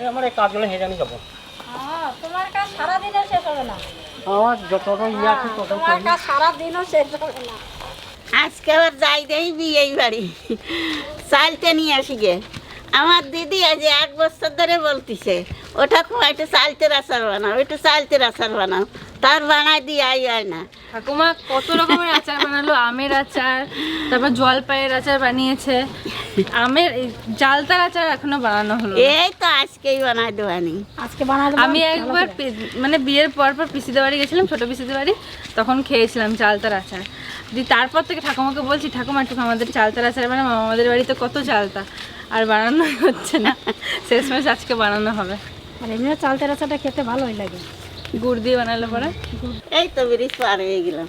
আমার এই কাজগুলো হেজানি যাবো। তোমার কাজ সারাদিনও শেষ হবে না। আমার যতটা ইয়ে আছে তত তোমার কাজ সারাদিনও শেষ হবে না। আজকে আবার যাই দেই বিয়ে বাড়ি চালতে নিয়ে আসি গে। আমার দিদি আজ 1 বছর ধরে বলতিছে ওটা খুব একটু চালতের আচার বানাও, একটু চালতের আচার বানাও, তার বানাই দিয়ে হয় না। ঠাকুমা কত রকমের আচার বানালো, আমের আচার, তারপর জলপাইয়ের আচার বানিয়েছে, আমের জালতার আচার এখনো বানানো হলো। এই তো আজকেই বানাই দেওয়ানি। আজকে বানাবো। আমি একবার মানে বিয়ের পর পিসিদের বাড়ি গেছিলাম, ছোট পিসিদের বাড়ি, তখন খেয়েছিলাম চালতার আচার। তারপর থেকে ঠাকুমাকে বলছি, ঠাকুমা একটু আমাদের চালতার আচার বানাবো, আমাদের বাড়িতে কত চালতা, আর বানানো হচ্ছে না। শেষমেশ আজকে বানানো হবে। আর এমনি চালতের আচারটা খেতে ভালোই লাগে, গুড় দিয়ে বানালে পরে। এই তো ব্রিজ পার হয়ে গেলাম।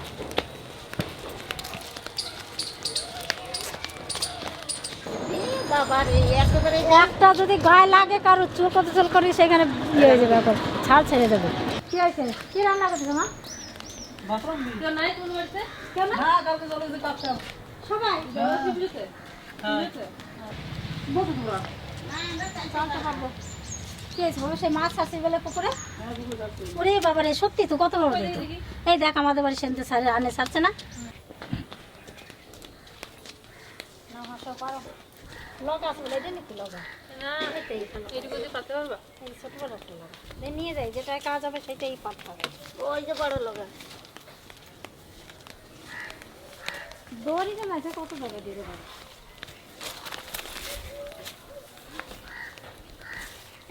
একটা যদি গায়ে লাগে কারো চুল কত চুল করি সেখানে ইয়ে হয়ে যাবে, এখন ছাল ছেড়ে দেবে। কি হয়েছে? কি রান্না করছো মা? সবাই সেই মাছ আছে বলে পুকুরে। ওরে বাবারে, সত্যি তো কত বড়। এই দেখ আমাদের বাড়ি সেনতে আনে ছাড়ছে না। লগা আছে বলে এটা নাকি লগা? এই ছোট বড় একটা লগা নিয়ে যাই, যেটা কাজ হবে সেটাই পাঠ হবে। ওই যে বড় লগা দড়ি যে মাঝে কত জায়গায় দিয়ে দেবো।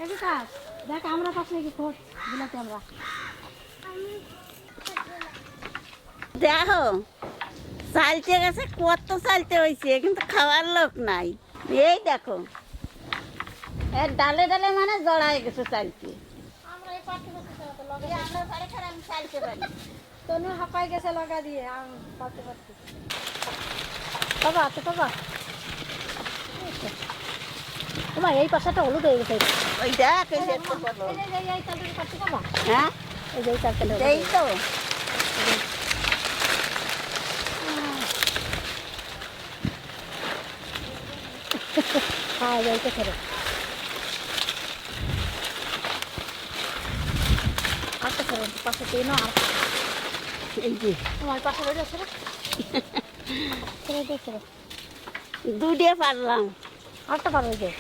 একটু কাজ দেখ, আমরা কাছে নাকি খোঁজ বিলাতে আমরা। দেখো চালতে গেছে, কত চালতে হয়েছে, কিন্তু খাওয়ার লোক নাই। এই দেখো এর ডালে ডালে মানে জড়াই গেছে চালতে। আমরা এই পাঠে আমরা ঘরে খারাপ চালতে পারি। তনু হাঁপাই গেছে লগা দিয়ে পাতে পারতে। বাবা তো বাবা তোমার এই পাশাটা হলুদ হয়ে গেছে। ওই দেখ এই যে একটা বড়। এই চালটা পারতে বাবা। হ্যাঁ এই যে এই চালটা এই তো হ্যাঁ এইটা ছেড়ে আটটা ছেড়ে পাশে তিন আর এই যে তোমার পাশে রয়েছে ছেড়ে ছেড়ে দিয়ে ছেড়ে দুটিয়ে পারলাম। আটটা পার হয়ে যায়।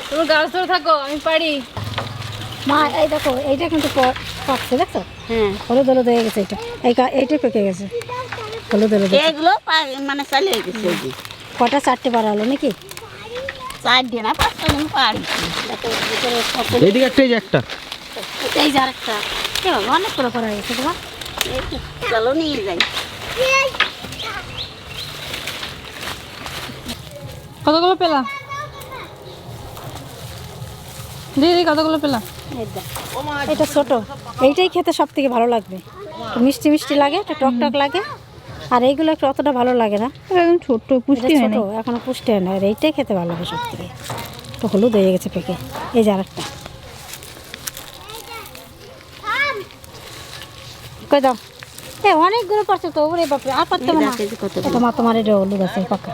তুমি গাছ ধরে থাকো, আমি পারি। মা এই দেখো এইটা কিন্তু পাকছে, দেখছো? হ্যাঁ হলুদ হলুদ হয়ে গেছে। এটা এইটা পেকে গেছে, হলুদ হলুদ। এগুলো মানে চালিয়ে গেছে। কটা? 4টে পার হলো নাকি? 4 দিন না 5টা দিন পারি। এইদিকে একটা, এই যে একটা, এই যে আরেকটা অনেক করে করা গেছে তোমার। চলো নিয়ে যাই। কতগুলো পেলাম দিদি, কতগুলো পেলাম? এটা ছোট, এইটাই খেতে সব থেকে ভালো লাগবে। মিষ্টি মিষ্টি লাগে, একটু টক টক লাগে। আর এইগুলো একটু অতটা ভালো লাগে না, একদম ছোট্ট, পুষ্টি হয় না এখনো পুষ্টি হয় না। আর এইটাই খেতে ভালো লাগে সব থেকে। একটু হলুদ হয়ে গেছে পেকে। এই যে আরেকটা কই দাও। অনেকগুলো পারছে তো। ওরে বাপরে, আর পারতে হবে না। এটা মা তোমার এটা হলুদ আছে পাকা।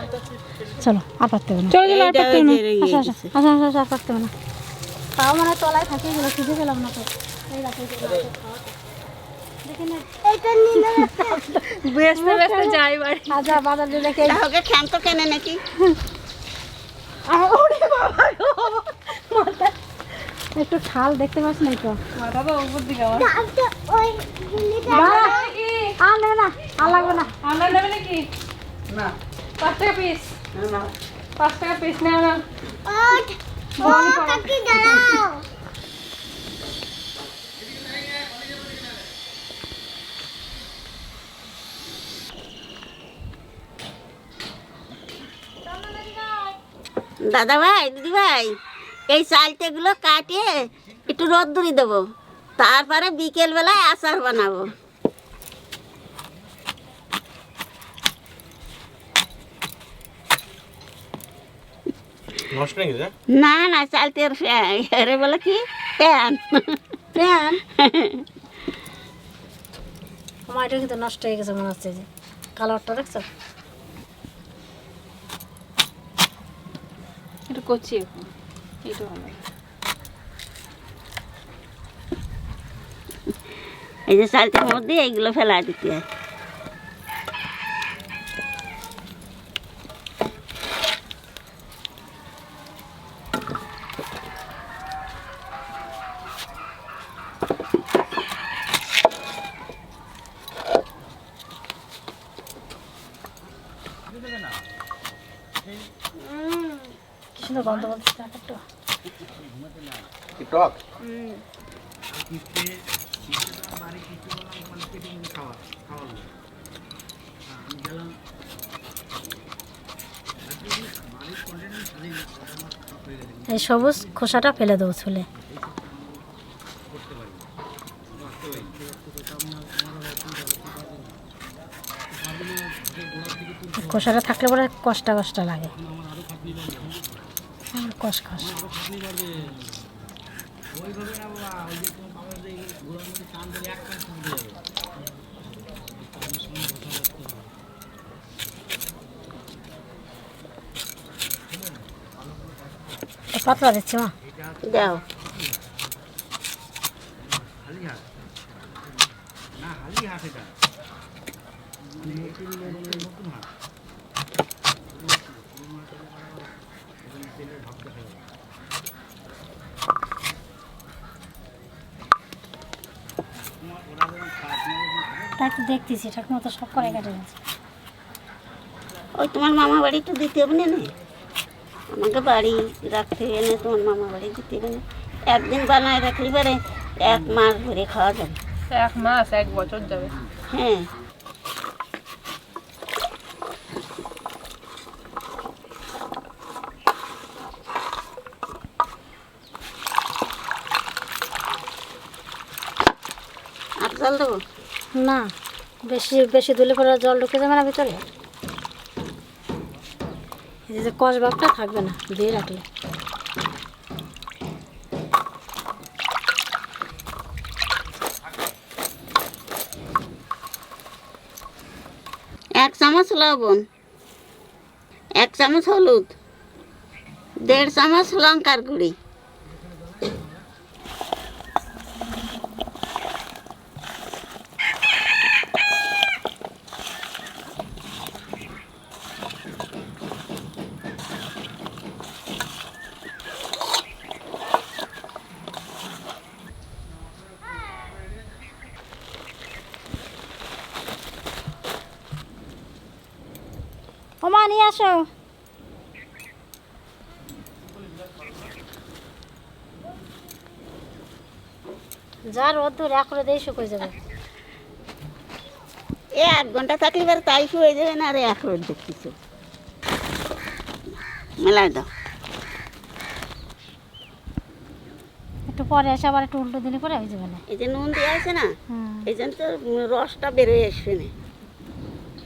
চলো আর পারতে হবে না। চলো চলো, আর পারতে হবে না। আচ্ছা আচ্ছা আচ্ছা আচ্ছা, আর পারতে হবে না। তাও মানে তলায় থাকে, গেলো খুঁজে পেলাম না তো। এই রাখো দেখেন বেসতে বেসতে যাই বাড়ি। আচ্ছা বাজার দিয়ে দেখে ওকে ক্ষান্ত কেনে নাকি? একটু খাল দেখতে পাচ্ছ না তো? মাথা তো উপর দিকে আমার। আর নেবে না, আর লাগবে না। আমরা নেবে নাকি? না 5 টাকা পিস। না 5 টাকা পিস নেও না। দাদা ভাই, দিদি ভাই, এই চালতেগুলো কাটিয়ে একটু রোদ্দুরি দেবো, তারপরে বিকেল বেলায় আচার বানাবো। নষ্ট হয়ে গেছে। না না চালতের আরে বলে কি প্যান প্যান আমার এটা কিন্তু নষ্ট হয়ে গেছে মনে হচ্ছে। যে কালারটা দেখছো? একটু কচি, একটু ভালো। এই যে চালটার মধ্যে এইগুলো ফেলা দিতে হয়। কি সুন্দর গন্ধ বলছে একটু টক এই সবুজ খোসাটা ফেলে দেবো ছুলে। খোসাটা থাকলে পরে কষ্ট কষ্ট লাগে, কষ খস। পাতলা দিচ্ছে মা, দাও। তাই তো দেখতেছি ঠিক মতো সব করে কেটে গেছে। ওই তোমার মামা বাড়ি তো দিতে হবে না, আমাকে বাড়ি রাখতে হবে না, তোমার মামা বাড়ি দিতে হবে না। একদিন বানায় রাখলে পরে 1 মাস ধরে খাওয়া যাবে। 1 মাস 1 বছর যাবে। হ্যাঁ, আর জল দেবো না, বেশি বেশি ধুলে পরে জল ঢুকে যাবে না ভিতরে, এই যে কষ ভাবটা থাকবে না দিয়ে রাখলে। এক চামচ লবণ, 1 চামচ হলুদ, 1.5 চামচ লঙ্কার গুঁড়ি, ওমা নিয়ে আসো। যা রোদ্দুর এক করে দিয়ে শুকিয়ে যাবে। 1 ঘন্টা থাকলে এবার তাই হয়ে যাবে না। আর 1 রোদ দেখতেছো, মেলায় দাও। একটু পরে এসে আবার একটু উল্টো দিলে পরে হয়ে যাবে না। এই যে নুন দিয়ে আছে না, হুম, এই জন্য তো রসটা বেরোয় আসবে না।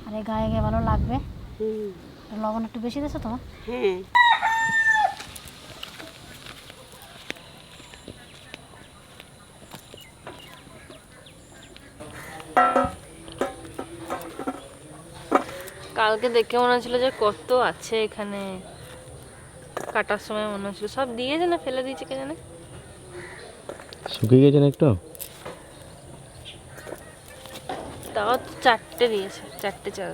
আর এই গায়ে গিয়ে ভালো লাগবে। হুম, লবণ একটু বেশি দিয়েছো তোমার। হ্যাঁ, কালকে দেখে মনে হচ্ছিল যে কত আছে এখানে, কাটার সময় মনে হচ্ছিল সব দিয়েছে না ফেলে দিয়েছে কে জানে। শুকিয়ে গেছে না একটু? তাও 4টে দিয়েছে, 4টে চাল।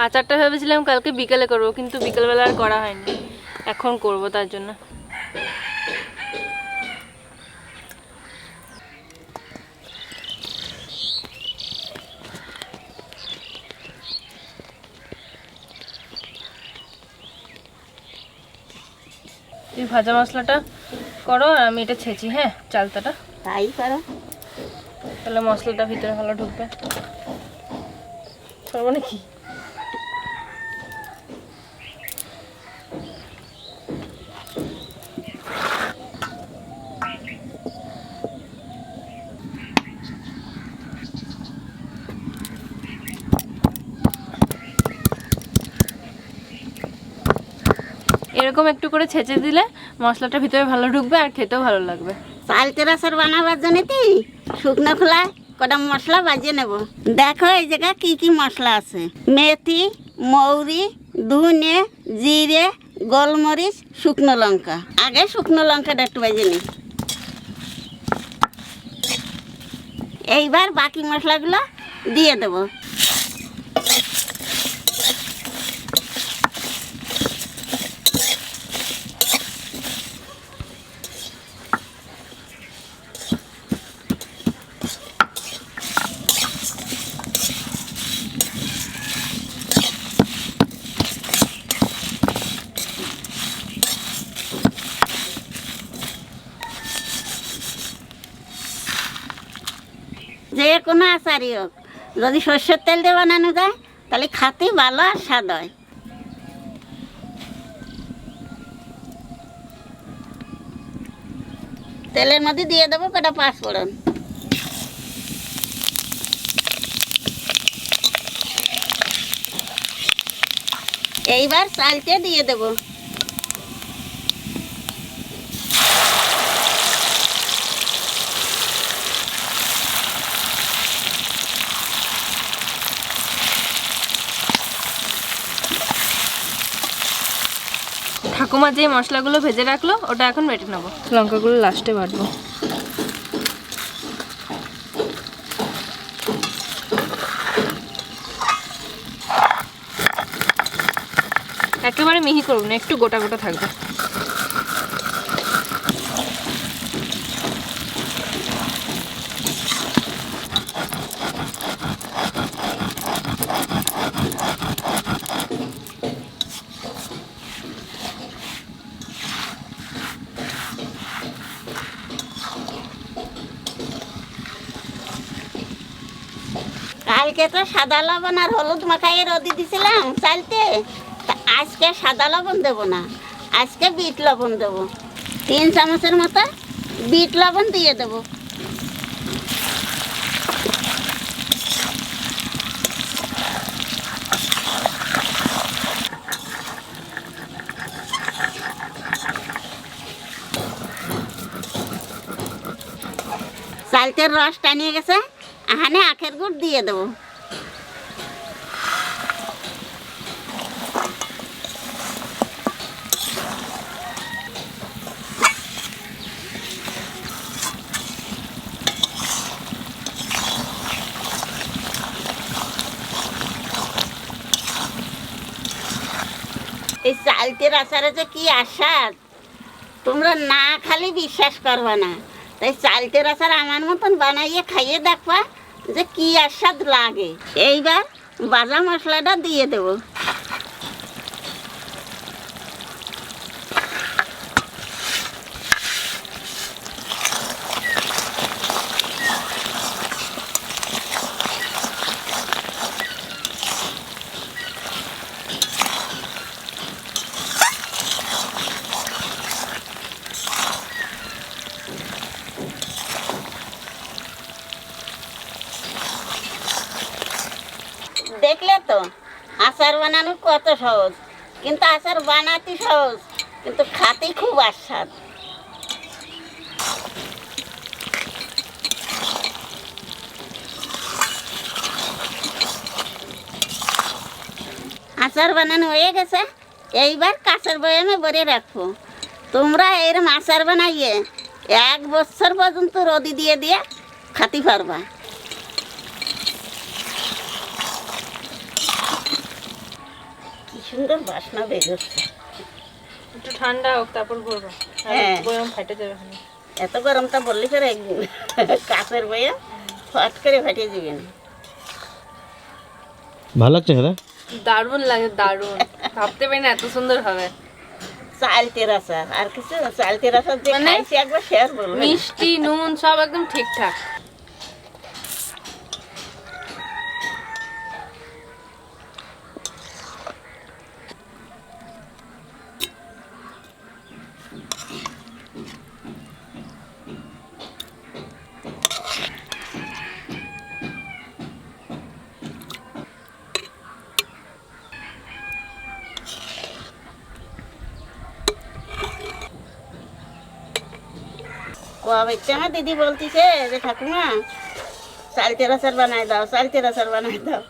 আচারটা ভেবেছিলাম কালকে বিকেলে করবো, কিন্তু বিকেলবেলা আর করা হয়নি, এখন করব তার জন্য। তুই ভাজা মশলাটা করো আর আমি এটা ছেঁচি। হ্যাঁ, চালতাটা তাই করো। তাহলে মশলাটা ভিতরে ভালো ঢুকবে। করবো নাকি? এরকম একটু করে ছেঁচে দিলে মশলাটা ভিতরে ভালো ঢুকবে আর খেতেও ভালো লাগবে। চালতের আচার বানাবার জন্য শুকনো খোলায় কটা মশলা বাজিয়ে নেব। দেখো এই জায়গায় কি কি মশলা আছে: মেথি, মৌরি, ধনে, জিরে, গোলমরিচ, শুকনো লঙ্কা। আগে শুকনো লঙ্কাটা একটু বাজিয়ে নিই। এইবার বাকি মশলাগুলো দিয়ে দেবো। যে কোনো আচারই হোক যদি সর্ষের তেল দিয়ে বানানো যায় তাহলে খাতে ভালো আর স্বাদ হয়। তেলের মধ্যে দিয়ে দেবো কটা পাঁচফোড়ন, এইবার চালতে দিয়ে দেবো। ঠাকুমা যে মশলাগুলো ভেজে রাখলো ওটা এখন বেটে নেবো, লঙ্কাগুলো লাস্টে বাটবো। একেবারে মিহি করবো না, একটু গোটা গোটা থাকবে। কালকে তো সাদা লবণ আর হলুদ মাখাইয়ে রোদি দিছিলাম চালতে, তা আজকে সাদা লবণ দেবো না, আজকে বিট লবণ দেবো। 3 চামচের মতো বিট লবণ দিয়ে দেবো। চালতের রস টানিয়ে গেছে, এখানে আখের গুড় দিয়ে দেবো। এই চালতের আচারে যে কি আস্বাদ, তোমরা না খালি বিশ্বাস করবা না। তাই চালতের আচার আমার মতন বানাইয়ে খাইয়ে দেখবা যে কি আস্বাদ লাগে। এইবার ভাজা মশলাটা দিয়ে দেবো। দেখলে তো আচার বানানো কত সহজ, কিন্তু আচার বানাতে সহজ কিন্তু খাতে খুব আস্বাদ। আচার বানানো হয়ে গেছে, এইবার কাঁচের বয়ামে ভরে রাখবো। তোমরা এরম আচার বানাইয়ে 1 বছর পর্যন্ত রোদি দিয়ে দিয়ে খাতে পারবা। সুন্দর বাসনা বেরোচ্ছে। একটু ঠান্ডা হোক তারপর ভরবো, হ্যাঁ বয়ম ফাটে যাবে। এত গরমটা বললি করে কাঁচের বইয়ে ফট করে ফাটিয়ে দিবেন। ভালো লাগছে খেতে? দারুণ লাগে, দারুণ। ভাবতে পারি না এত সুন্দর হবে। চালতের আচার আর কিছু না, চালতের আচার যে খাইছি একবার শেয়ার বলবো। মিষ্টি নুন সব একদম ঠিকঠাক। আমার দিদি বলতেছে যে ঠাকুমা চালতের আচার বানাই দাও, চালতের আচার বানাই দাও।